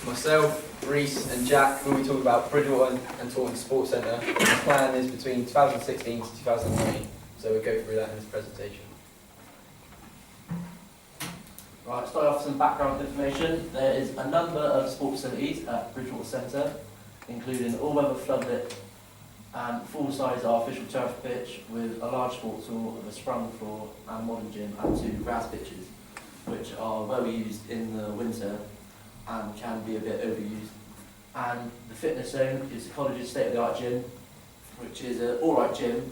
Myself, Rhys and Jack will be talking about Bridgewater and Taunton Sports Centre. The plan is between 2016 to 2019, so we'll go through that in this presentation. Right, start off with some background information. There is a number of sports facilities at Bridgewater Centre, including all-weather floodlit and full-size artificial turf pitch with a large sports hall with a sprung floor and a modern gym and 2 grass pitches, which are well used in the winter and can be a bit overused. And the fitness zone is the college's state-of-the-art gym, which is an alright gym,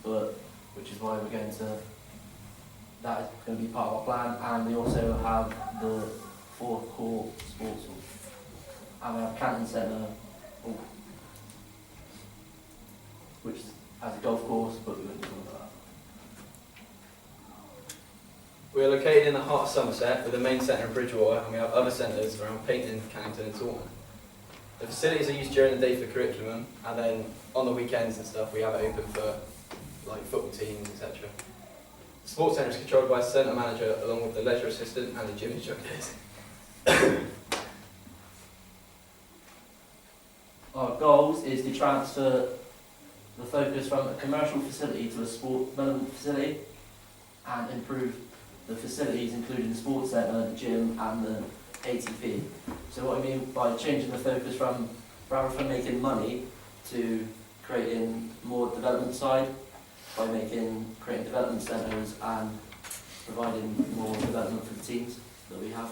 but which is why we're going to, that is going to be part of our plan. And we also have the 4-court sports hall. And we have Canton Centre, which has a golf course, but we won't talk about that. We are located in the heart of Somerset with the main centre in Bridgewater, and we have other centres around Paignton, Cannington and Taunton. The facilities are used during the day for curriculum, and then on the weekends and stuff we have it open for like football teams, etc. The sports centre is controlled by a centre manager along with the leisure assistant and the gym instructors. Our goals is to transfer the focus from a commercial facility to a sport development facility and improve the facilities including the sports centre, the gym and the ATP. So what I mean by changing the focus from, rather than making money, to creating more development side by creating development centres and providing more development for the teams that we have.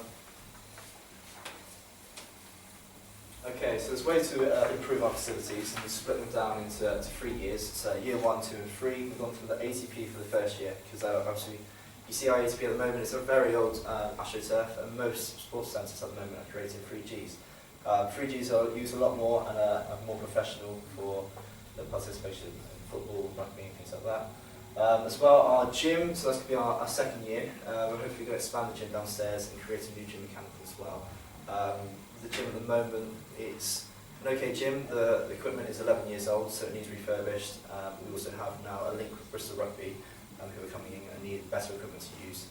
Okay, so there's ways to improve our facilities, and we split them down into 3 years. So year 1, 2 and 3, we've gone for the ATP for the first year, because obviously you see our ATP at the moment, it's a very old AstroTurf, and most sports centres at the moment are creating 3Gs. 3Gs are used a lot more and are more professional for the participation in football, rugby and things like that. As well, our gym, so that's going to be our second year. We're hopefully going to expand the gym downstairs and create a new gym mechanical as well. The gym at the moment, it's an okay gym. The equipment is 11 years old, so it needs refurbished. We also have now a link with Bristol Rugby, who are coming in and need better equipment to use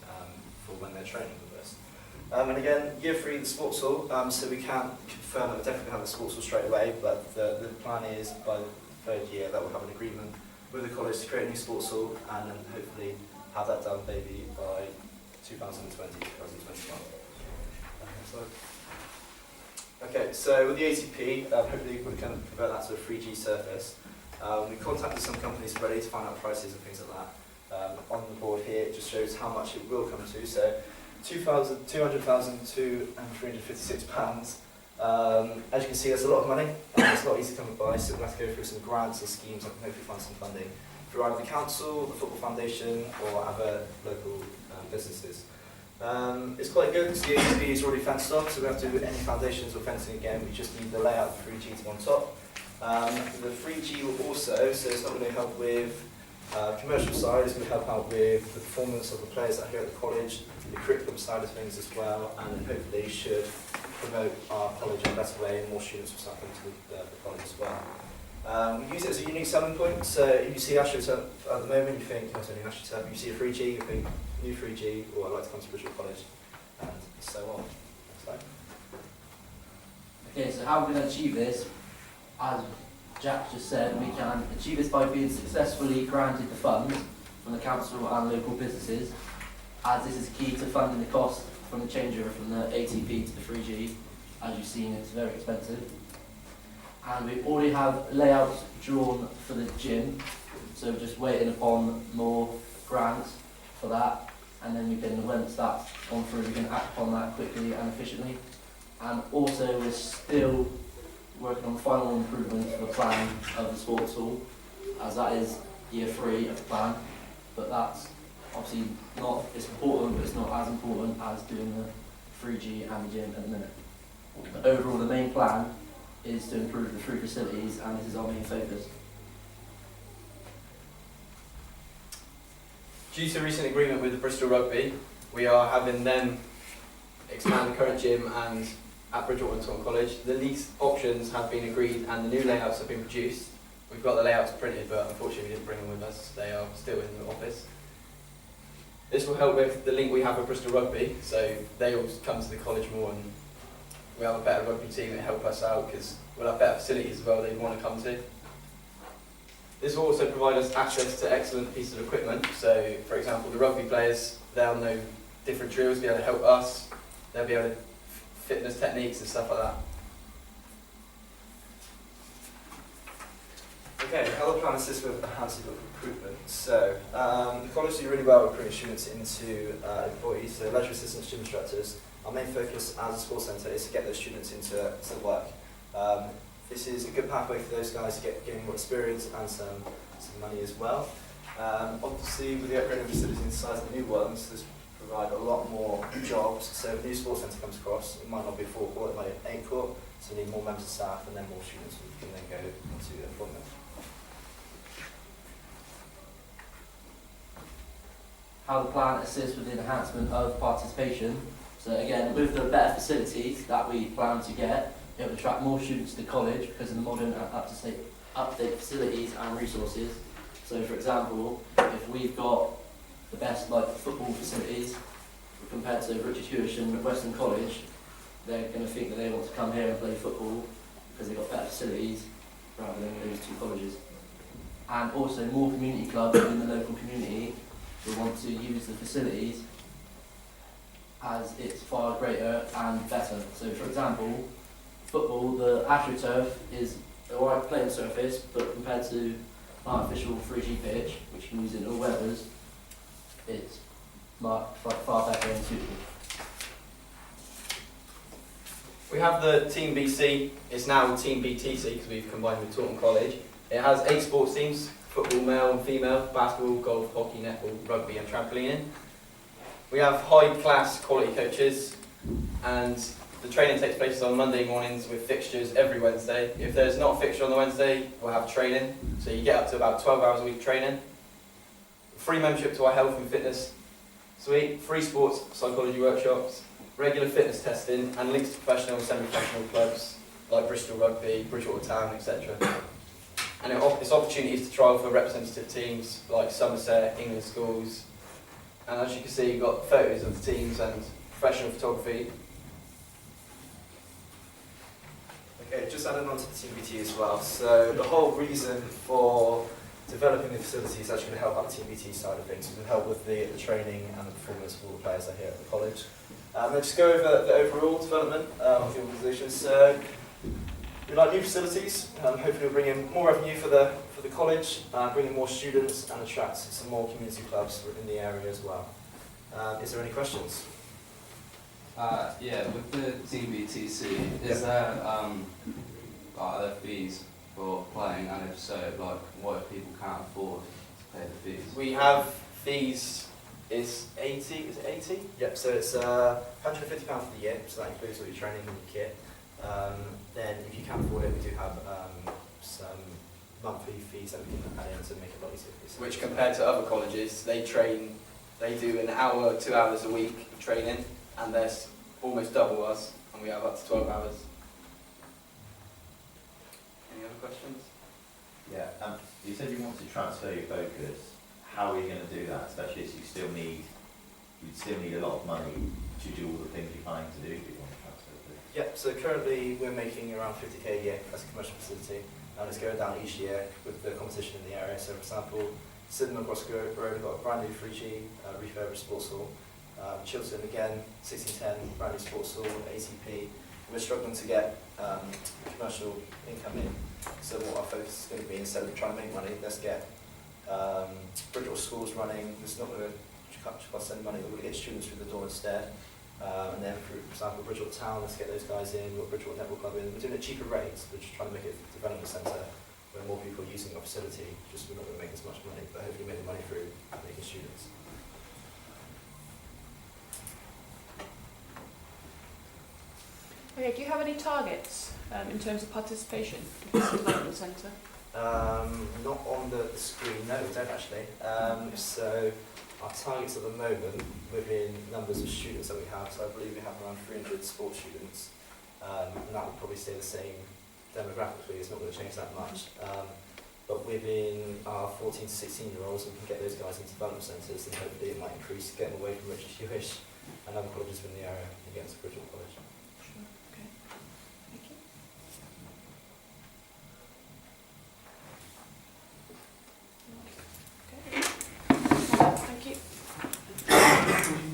for when they're training with us. And again, year 3, the sports hall, so we can't confirm that we're definitely have the sports hall straight away, but the plan is by the 3rd year that we'll have an agreement with the college to create a new sports hall and then hopefully have that done maybe by 2020, 2021. Okay, so with the ATP, hopefully we can convert that to a 3G surface. We contacted some companies already to find out prices and things like that. On the board here, it just shows how much it will come to. So, £200,000 to £356. As you can see, that's a lot of money. It's not easy to come by, so we'll have to go through some grants or schemes and hopefully find some funding through either the council, the football foundation, or other local businesses. It's quite good because the ATP is already fenced off, so we don't have to do any foundations or fencing again. We just need the layout of 3G to on top. The 3G will also, so it's not going to help with commercial side, it's going to help out with the performance of the players that are here at the college, the curriculum side of things as well, and then hopefully should promote our college in a better way and more students will start coming to the college as well. We use it as a unique selling point, so if you see AstroTurf at the moment, you think, not only AstroTurf, if you see a 3G, you think new 3G, or I'd like to come to Bridgewater College, and so on. So. Okay, so how are we going to achieve this? As Jack just said, we can achieve this by being successfully granted the funds from the council and local businesses, as this is key to funding the cost from the changeover from the ATP to the 3G. As you've seen, it's very expensive. And we already have layouts drawn for the gym, so we're just waiting upon more grants for that, and then we can, once that's gone through, we can act upon that quickly and efficiently. And also we're still working on final improvements for the plan of the sports hall, as that is year 3 of the plan, but that's obviously not, it's important, but it's not as important as doing the 3G and the gym at the minute. But overall, the main plan is to improve the 3 facilities, and this is our main focus. Due to a recent agreement with the Bristol Rugby, we are having them expand the current gym and at Bridgewater and Taunton College. The lease options have been agreed and the new layouts have been produced. We've got the layouts printed, but unfortunately we didn't bring them with us. They are still in the office. This will help with the link we have with Bristol Rugby, so they will come to the college more and we have a better rugby team, it help us out because we'll have better facilities as well they'd want to come to. This will also provide us access to excellent pieces of equipment. So, for example, the rugby players, they'll know different drills, be able to help us. They'll be able to fitness techniques and stuff like that. Okay, how the plan assists with enhancing recruitment. So, the college do really well recruiting students into employees, so leisure assistants, gym instructors. Our main focus as a sports centre is to get those students into work. This is a good pathway for those guys to gain more experience and some money as well. Obviously, with the upgrading of facilities and the size of the new ones, this provide a lot more jobs. So if a new sports centre comes across, it might not be a 4-court, it might be an 8-court, so we need more members of staff and then more students who can then go into employment. How the plan assists with the enhancement of participation. So again, with the better facilities that we plan to get, it will attract more students to the college because of the modern and up-to-date facilities and resources. So for example, if we've got the best football facilities compared to Richard Hewish and Western College, they're going to think that they want to come here and play football because they've got better facilities rather than those two colleges. And also more community clubs within the local community will want to use the facilities as it's far greater and better. So for example, football, the AstroTurf is a alright playing surface, but compared to artificial 3G pitch, which you can use in all weathers, it's far better and suitable. We have the Team BC, it's now Team BTC because we've combined with Taunton College. It has 8 sports teams, football, male and female, basketball, golf, hockey, netball, rugby and trampolining. We have high-class quality coaches, and the training takes place on Monday mornings with fixtures every Wednesday. If there's not a fixture on the Wednesday, we'll have training, so you get up to about 12 hours a week training. Free membership to our health and fitness suite, free sports psychology workshops, regular fitness testing, and links to professional and semi-professional clubs like Bristol Rugby, Bridgewater Town, etc. And it's opportunities to trial for representative teams like Somerset, England schools. And as you can see, you've got photos of the teams and professional photography. Okay, just adding on to the TBT as well. So the whole reason for developing the facility is actually going to help out the TBT side of things. It's going to help with the training and the performance of all the players that are here at the college. Let's just go over the overall development of the organisation. So we like new facilities. Hopefully we'll bring in more revenue for the college, bring in more students and attract some more community clubs in the area as well. Is there any questions? Yeah, with the TBTC, is there are there fees for playing, and if so, what if people can't afford to pay the fees? We have fees, is it 80? Yep, so it's £150 for the year, so that includes all your training and your kit. Then if you can't afford it, we do have some monthly fees that we can add in to make it a lot easier for yourself. Which compared to other colleges, they do an hour, 2 hours a week of training, and they're almost double us, and we have up to 12 hours. Any other questions? Yeah, you said you want to transfer your focus. How are you going to do that? Especially as you'd still need a lot of money to do all the things you're planning to do if you want to transfer the focus. Yep, so currently we're making around 50k a year as a commercial facility, and it's going down each year with the competition in the area. So for example, Sydenham across the road, we've got a brand new 3G refurbished sports hall. Chiltern again, 1610, brand new sports hall, ATP. We're struggling to get commercial income in. So what our focus is going to be, instead of trying to make money, let's get Bridgewater schools running. It's not going to cost any money, we're going to get students through the door instead. And then, for example, Bridgewater Town, let's get those guys in, we've got Bridgewater Netball Club in. We're doing it at cheaper rates, we're just trying to make it a development centre where more people are using our facility, just we're not going to make as much money, but hopefully make the money through making students. Okay, do you have any targets in terms of participation in this development centre? Not on the screen, no, we don't actually. So our targets at the moment, within numbers of students that we have, so I believe we have around 300 sports students, and that will probably stay the same demographically, it's not going to change that much. But within our 14 to 16 year olds, we can get those guys into development centres, and hopefully it might increase, get them away from Richard Hewish and other colleges in the area and get into Bridgewater College. Sure, okay. Thank you.